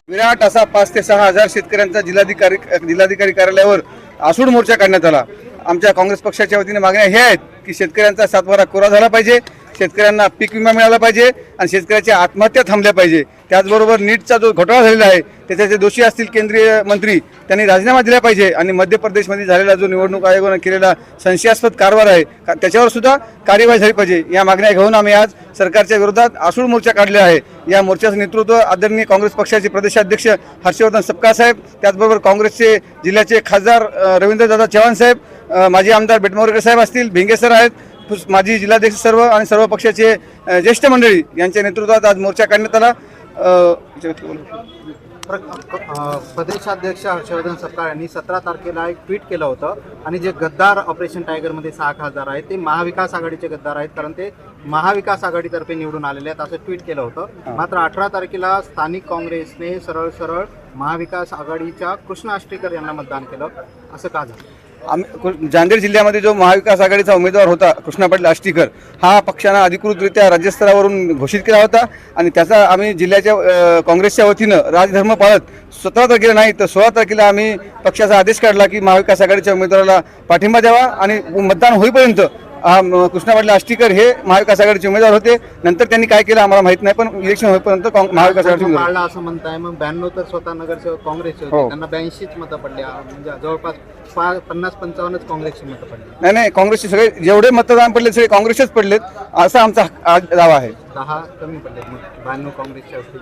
विराट असा 5 ते 6 हजार शेतकऱ्यांचा जिल्हाधिकारी कार्यालयावर आसूड मोर्चा काढण्यात आला। आमच्या काँग्रेस पक्षाच्या वतीने मागण्या हे आहेत की शेतकऱ्यांचा 7 कोरा झाला पाहिजे, शेतकऱ्यांना पीक विमा मिळाला पाहिजे आणि शेतकऱ्याच्या आत्महत्या थांबल्या पाहिजे। त्याचबरोबर नीटचा जो घोटाळा झालेला आहे त्याचे दोषी असतील केंद्रीय मंत्री त्यांनी राजीनामा दिला पाहिजे आणि मध्य प्रदेशमध्ये झालेला जो निवडणूक आयोगाने केलेला संशयास्पद कारभार आहे त्याच्यावर सुद्धा कार्यवाही झाली पाहिजे। या मागण्या घेऊन आम्ही आज सरकारच्या विरोधात आसूड मोर्चा काढला आहे। या मोर्चाचं नेतृत्व आदरणीय काँग्रेस पक्षाचे प्रदेशाध्यक्ष हर्षवर्धन सपकाळ साहेब, त्याचबरोबर काँग्रेसचे जिल्ह्याचे खासदार रवींद्रदादा चव्हाण साहेब, माजी आमदार बेटमोरकर साहेब असतील, भिंगे सर आहेत, माजी जिल्हाध्यक्ष सर्व आणि सर्व पक्षाचे ज्येष्ठ मंडळी यांच्या नेतृत्वात आज मोर्चा काढण्यात आला। प्रदेशाध्यक्ष हर्षवर्धन सपकाळ यांनी 17 तारखेला एक ट्विट केलं होतं आणि जे गद्दार ऑपरेशन टायगरमध्ये 6 खासदार आहेत ते महाविकास आघाडीचे गद्दार आहेत, कारण ते महाविकास आघाडीतर्फे निवडून आलेले आहेत असं ट्विट केलं होतं। मात्र 18 तारखेला स्थानिक काँग्रेसने सरळ महाविकास आघाडीच्या कृष्णा आष्टीकर यांना मतदान केलं, असं का झालं? नांदेड जिल्ह्यामध्ये जो महाविकास आघाडीचा उमेदवार होता कृष्णा पाटील आष्टीकर हा पक्षानं अधिकृतरित्या राज्यस्तरावरून घोषित केला होता आणि त्याचा आम्ही जिल्ह्याच्या काँग्रेसच्या वतीनं राजधर्म पाळत 17 तारखेला नाही तर 16 तारखेला आम्ही पक्षाचा आदेश काढला की महाविकास आघाडीच्या उमेदवाराला पाठिंबा द्यावा आणि मतदान होईपर्यंत कृष्णा पाटील आष्टीकर हे महाविकास आघाडीचे उमेदवार होते। नंतर त्यांनी काय केलं आम्हाला माहित नाही, पण इलेक्शन होईपर्यंत महाविकास आघाडीचे काढला असं म्हणताय। मग 92 तर स्वतः नगरसेवक काँग्रेसचे होते, त्यांना 82च मतं पडली, म्हणजे जवळपास 50-55च काँग्रेसची मतं पडली। नाही, काँग्रेसचे सगळे जेवढे मतदान पडले सगळे काँग्रेसचेच पडलेत असा आमचा दावा आहे। 10 कमी पडलेत, 92 काँग्रेसचे असतील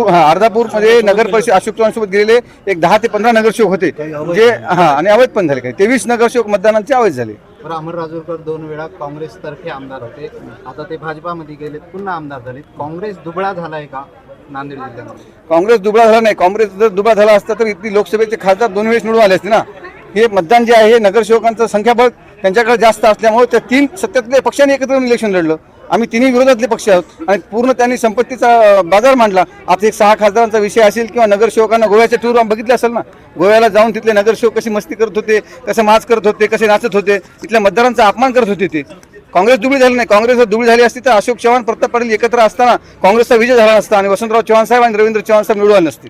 अर्धापूर मध्ये नगर परिषद अशोक चव्हाण सोबत गेलेले एक 10 ते 15 नगरसेवक होते जे आणि अवैध पण झाले, काही 23 नगरसेवक मतदानाचे अवैध झाले। अमर राजूरकर 2 वेळा काँग्रेस तर्फे आमदार होते, आता ते भाजपामध्ये गेलेत, पुन्हा आमदार झालेत। काँग्रेस दुबळा झालाय का नांदेड जिल्ह्यामध्ये? काँग्रेस दुबळा झाला नाही, काँग्रेस जर दुबळा झाला असता तर इथली लोकसभेचे खासदार 2 वेळेस निवडून आले असते ना। हे मतदान जे आहे हे नगरसेवकांचं संख्याबळ त्यांच्याकडे जास्त असल्यामुळे त्या 3 सत्तेतल्या पक्षांनी एकत्र इलेक्शन लढलं। आम्ही तिन्ही विरोधातले पक्ष आहोत आणि पूर्ण त्यांनी संपत्तीचा बाजार मांडला। आता एक 6 खासदारांचा विषय असेल किंवा नगरसेवकांना गोव्याच्या टूर बघितले असेल ना, गोव्याला जाऊन तिथले नगरसेवक कशी मस्ती करत होते, कसं माच करत होते, कसे नाचत होते, इथल्या मतदारांचा अपमान करत होते ते। काँग्रेस दुबळी झाली नाही, काँग्रेस जर दुबळी झाली असती तर अशोक चव्हाण प्रताप पाटील एकत्र असताना काँग्रेसचा विजय झाला नसता आणि वसंतराव चव्हाण साहेब आणि रवींद्र चव्हाण साहेब निवडून आले नसते।